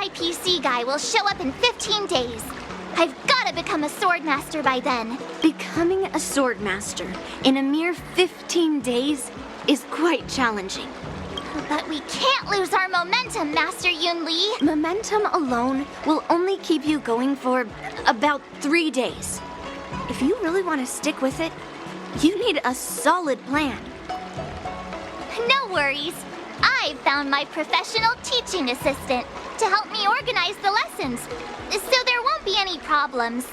YPC guy will show up in 15 days. I've gotta become a sword master by then. Becoming a sword master in a mere 15 days is quite challenging. But we can't lose our momentum, Master Yun-Li. Momentum alone will only keep you going for about 3 days. If you really want to stick with it, you need a solid plan. No worries. I've found my professional teaching assistant to help me organize the lessons, so there won't be any problems.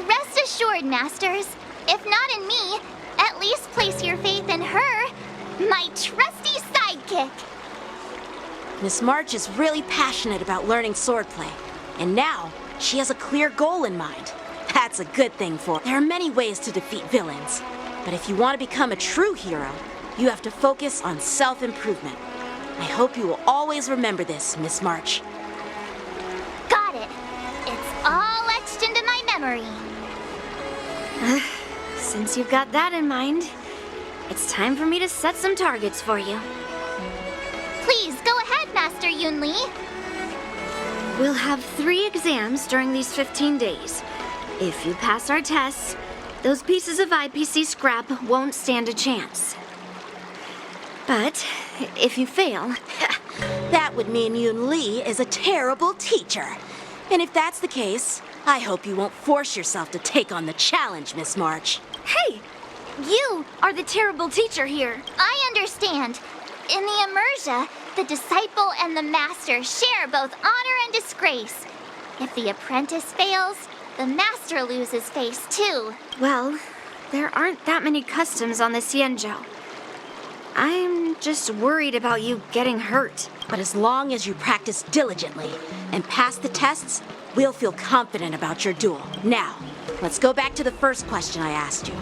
Rest assured, Masters. If not in me, at least place your faith in her, my trusty sidekick. Miss March is really passionate about learning swordplay, and now she has a clear goal in mind. That's a good thing for her. There are many ways to defeat villains, but if you want to become a true hero, you have to focus on self-improvement. I hope you will always remember this, Miss March. Got it. It's all etched into my memory. Since you've got that in mind, it's time for me to set some targets for you. Please, go ahead, Master Yun-Li. We'll have 3 exams during these 15 days. If you pass our tests, those pieces of IPC scrap won't stand a chance. But if you fail... That would mean Yun-Li is a terrible teacher. And if that's the case, I hope you won't force yourself to take on the challenge, Miss March. Hey! You are the terrible teacher here. I understand. In the immersia, the disciple and the master share both honor and disgrace. If the apprentice fails, the master loses face too. Well, there aren't that many customs on the Xianzhou. I'm just worried about you getting hurt. But as long as you practice diligently and pass the tests, we'll feel confident about your duel. Now, let's go back to the first question I asked you.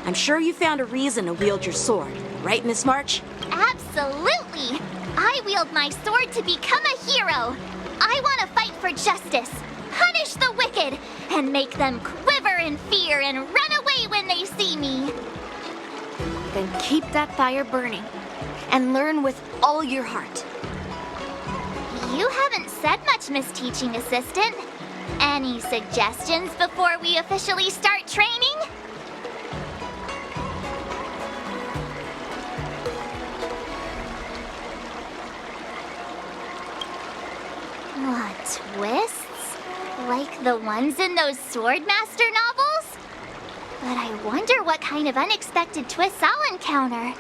I'm sure you found a reason to wield your sword, right, Miss March? Absolutely! I wield my sword to become a hero. I want to fight for justice, punish the wicked, and make them quiver in fear and run away when they see me. Then keep that fire burning and learn with all your heart. You haven't said much, Miss Teaching Assistant. Any suggestions before we officially start training? What, twists? Like the ones in those Swordmaster novels? But I wonder what kind of unexpected twists I'll encounter.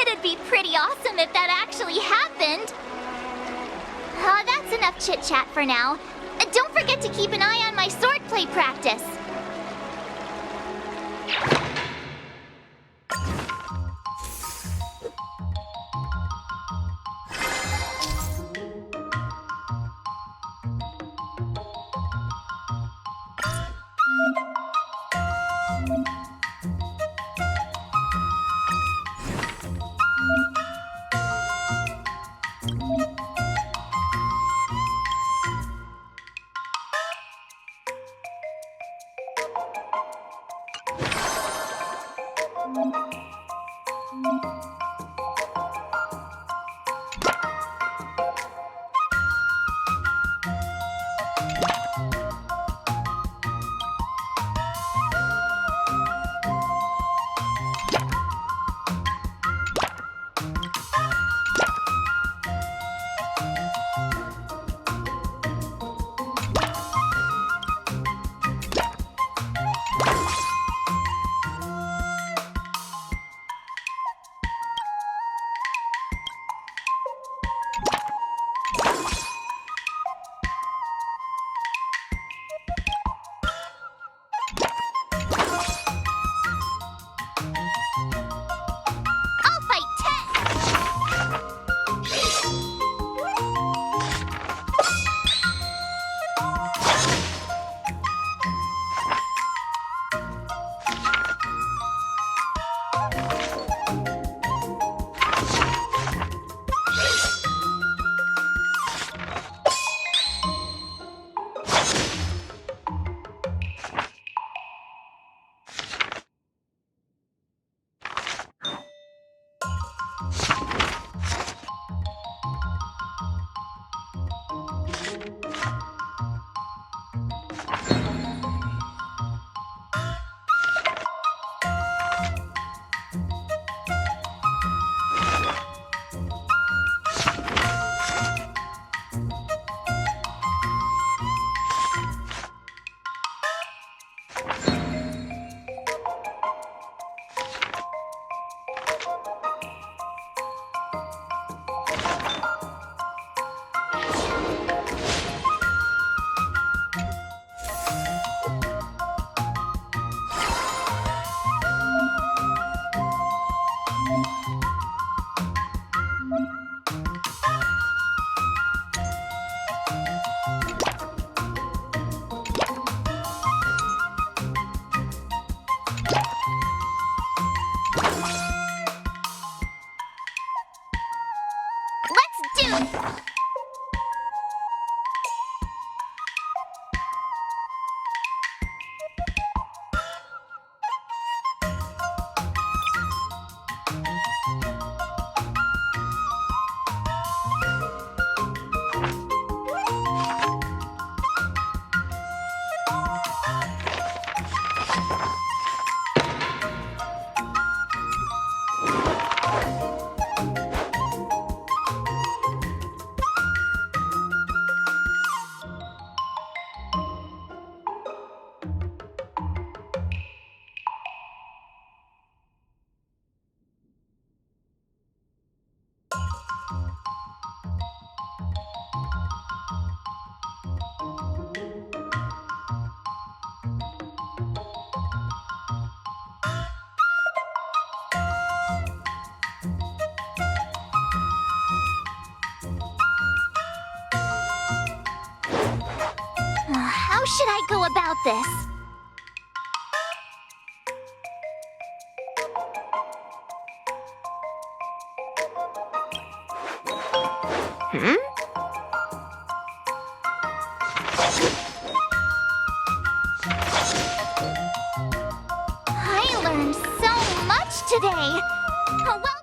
It'd be pretty awesome if that actually happened. That's enough chit-chat for now. Don't forget to keep an eye on my swordplay practice. should I go about this? I learned so much today. Oh, well.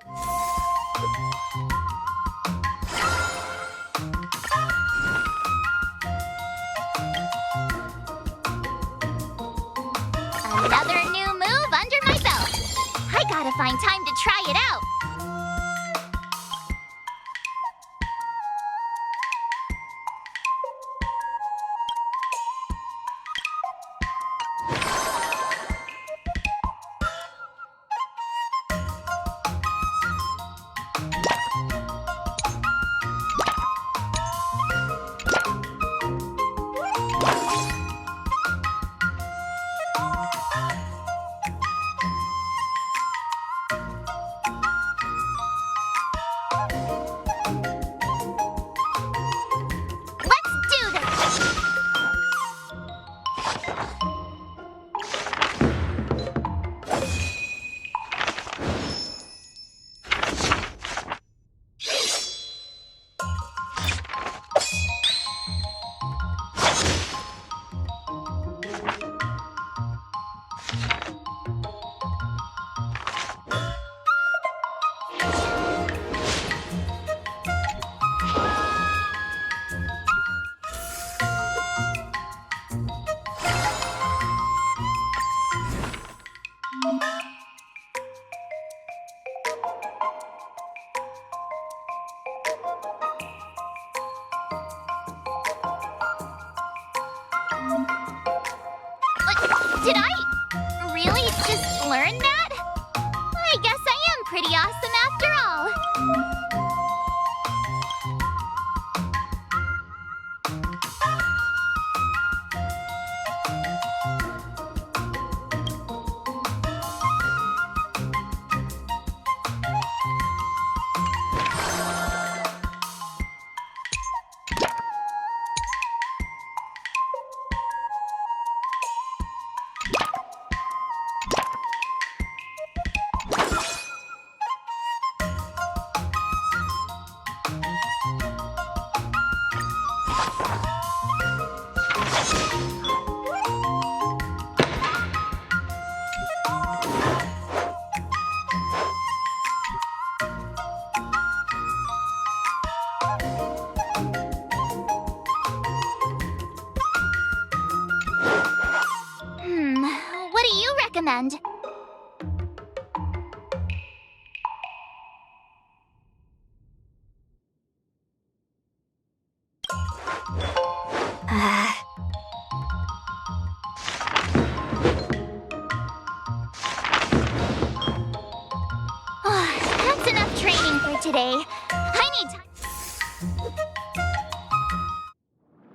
Another new move under my belt. I gotta find time to try it out. Let's do this! Did I really just learn that? I guess I am pretty awesome after all. What do you recommend? That's enough training for today. I need time.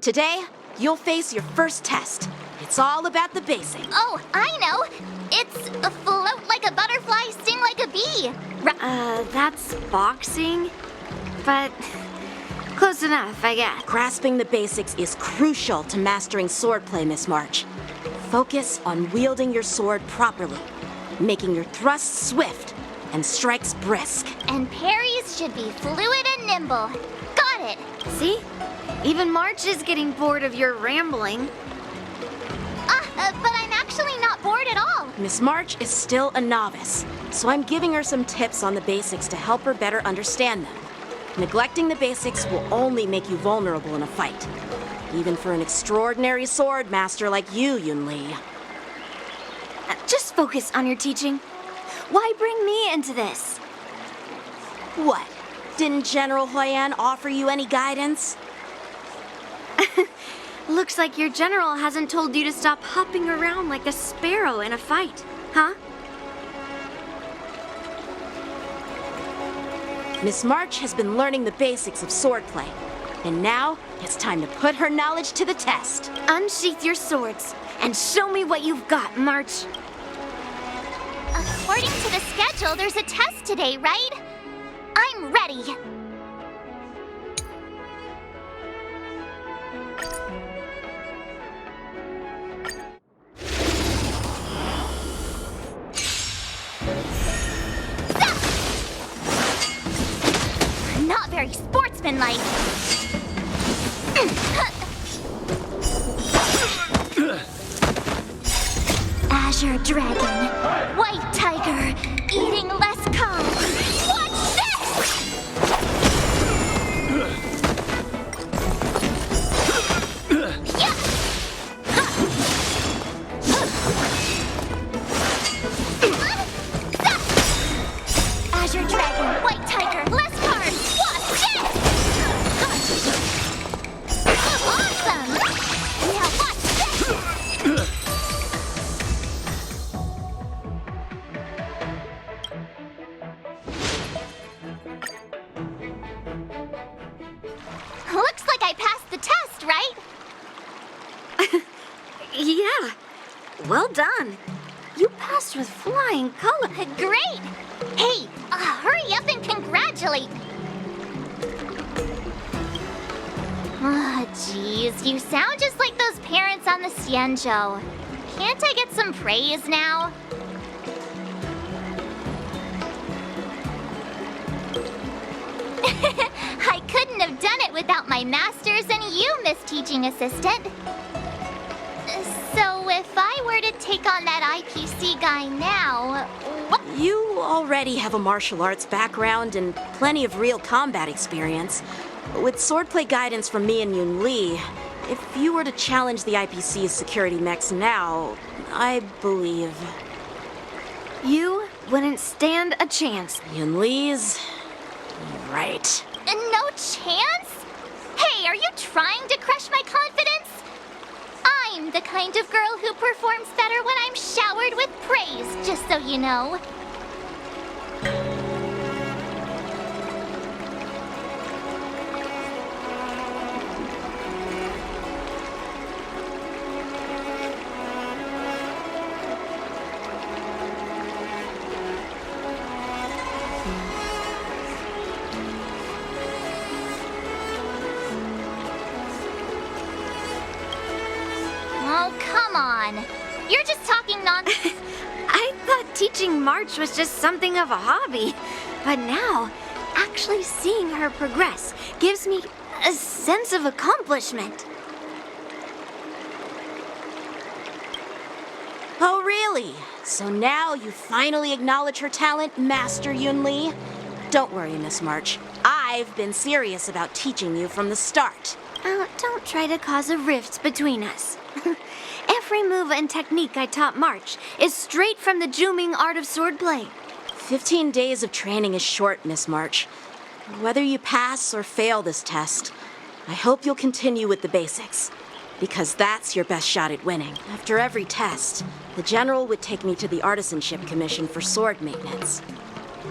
Today, you'll face your first test. It's all about the basics. Oh, I know. It's a float like a butterfly, sting like a bee. That's boxing? But close enough, I guess. Grasping the basics is crucial to mastering swordplay, Miss March. Focus on wielding your sword properly, making your thrusts swift and strikes brisk. And parries should be fluid and nimble. Got it. See? Even March is getting bored of your rambling. But I'm actually not bored at all. Miss March is still a novice, so I'm giving her some tips on the basics to help her better understand them. Neglecting the basics will only make you vulnerable in a fight, even for an extraordinary sword master like you, Yunli. Just focus on your teaching. Why bring me into this? What? Didn't General Huyan offer you any guidance? Looks like your general hasn't told you to stop hopping around like a sparrow in a fight, huh? Miss March has been learning the basics of swordplay, and now it's time to put her knowledge to the test. Unsheath your swords and show me what you've got, March. According to the schedule, there's a test today, right? I'm ready. Azure Dragon, White Tiger, eating less carbs. Watch this! Yeah! Azure Dragon, White Tiger, less carbs. Watch this! Awesome! Now watch this! Looks like I passed the test, right? Yeah. Well done. You passed with flying color. Great! Hey, hurry up and congratulate me. Ah, jeez, you sound just like those parents on the Xianzhou. Can't I get some praise now? I couldn't have done it without my masters and you, Miss Teaching Assistant. So if I were to take on that IPC guy now, what? You already have a martial arts background and plenty of real combat experience. With swordplay guidance from me and Yun Li, if you were to challenge the IPC's security mechs now, I believe... You wouldn't stand a chance. Yun Li's... right. No chance? Hey, are you trying to crush my confidence? I'm the kind of girl who performs better when I'm showered with praise, just so you know. Oh, come on. You're just talking nonsense. I thought teaching March was just something of a hobby. But now, actually seeing her progress gives me a sense of accomplishment. Oh, really? So now you finally acknowledge her talent, Master Yun Li? Don't worry, Miss March. I've been serious about teaching you from the start. Don't try to cause a rift between us. Every move and technique I taught March is straight from the Juming art of swordplay. 15 days of training is short, Miss March. Whether you pass or fail this test, I hope you'll continue with the basics, because that's your best shot at winning. After every test, the General would take me to the Artisanship Commission for sword maintenance.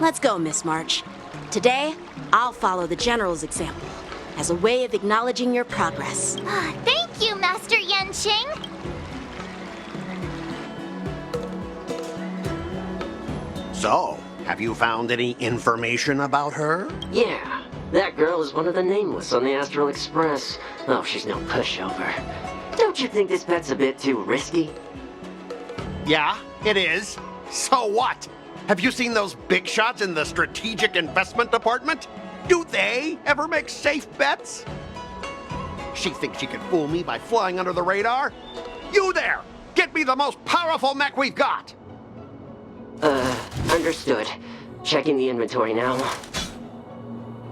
Let's go, Miss March. Today, I'll follow the General's example as a way of acknowledging your progress. Thank you, Master Yanqing. So, have you found any information about her? Yeah, that girl is one of the nameless on the Astral Express. Oh, she's no pushover. Don't you think this bet's a bit too risky? Yeah, it is. So what? Have you seen those big shots in the Strategic Investment Department? Do they ever make safe bets? She thinks she can fool me by flying under the radar? You there! Get me the most powerful mech we've got! Understood. Checking the inventory now.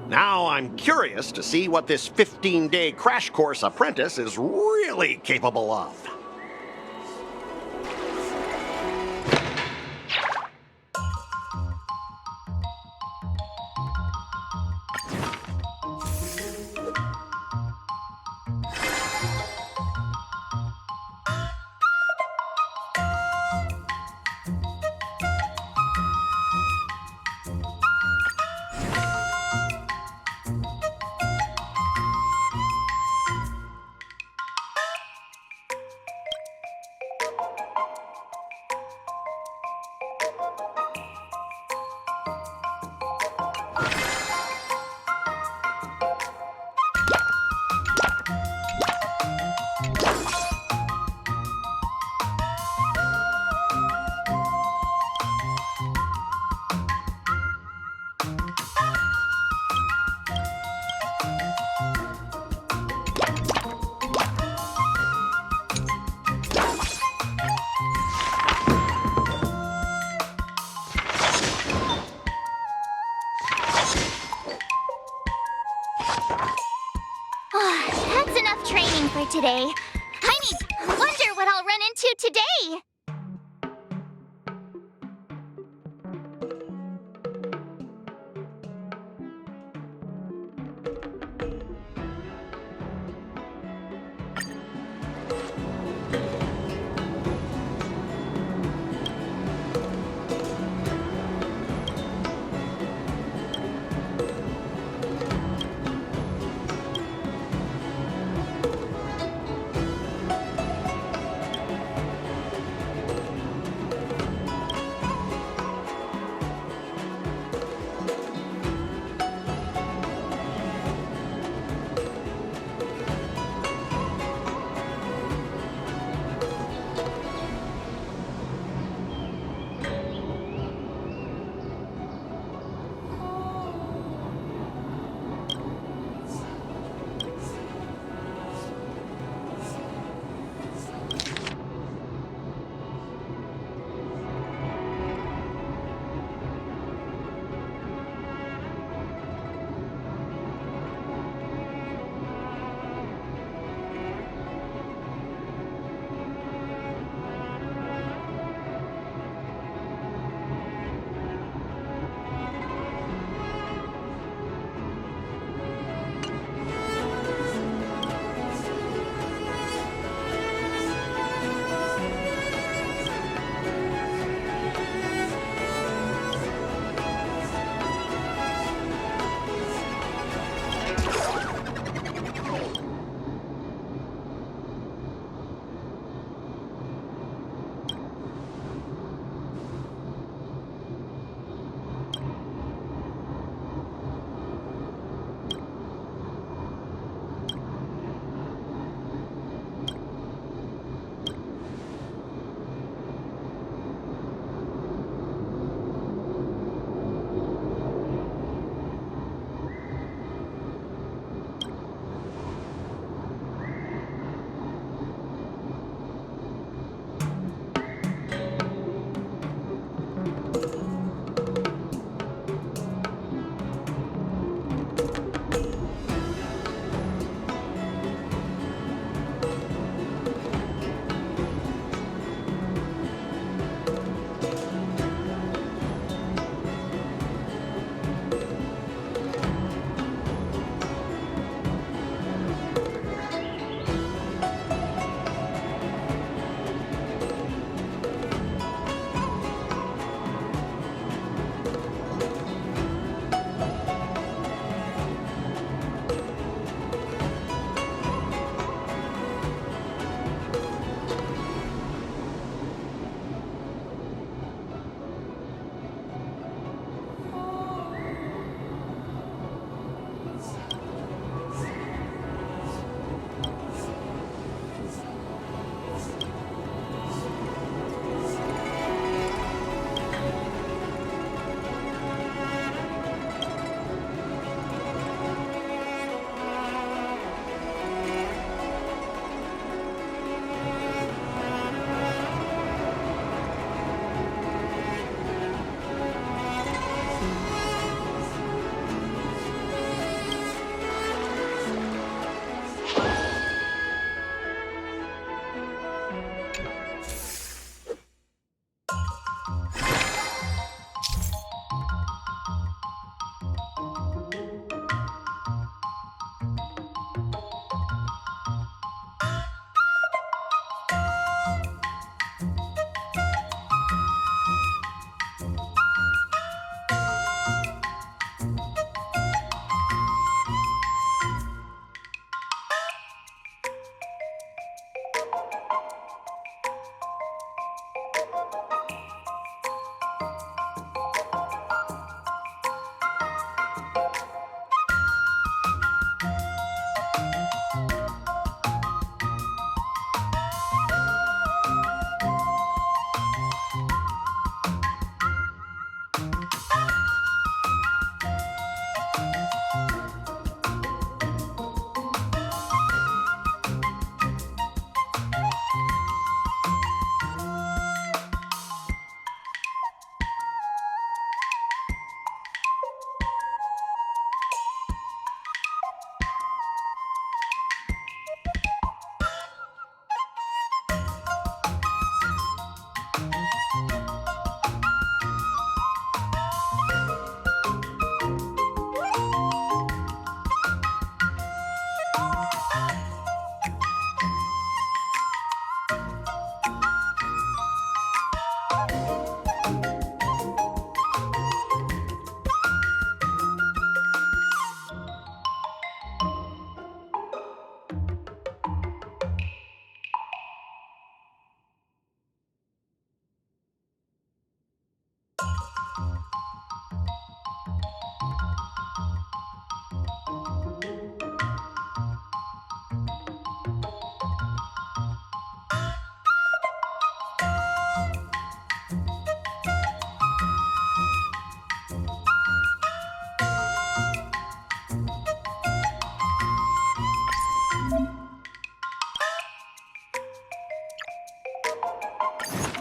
Now I'm curious to see what this 15-day crash course apprentice is really capable of. for today. Wonder what I'll run into today.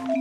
I'm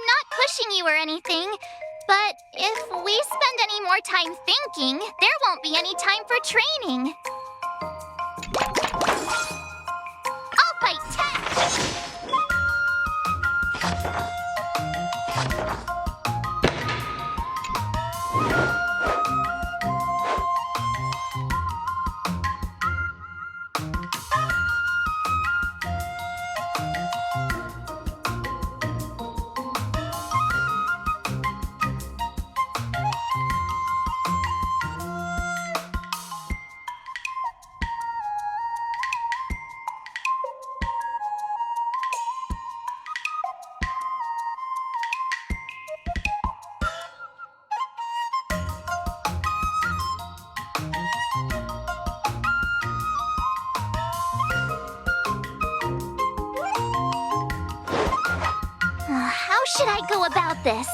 not pushing you or anything, but if we spend any more time thinking, there won't be any time for training. I'll fight tech! How should I go about this?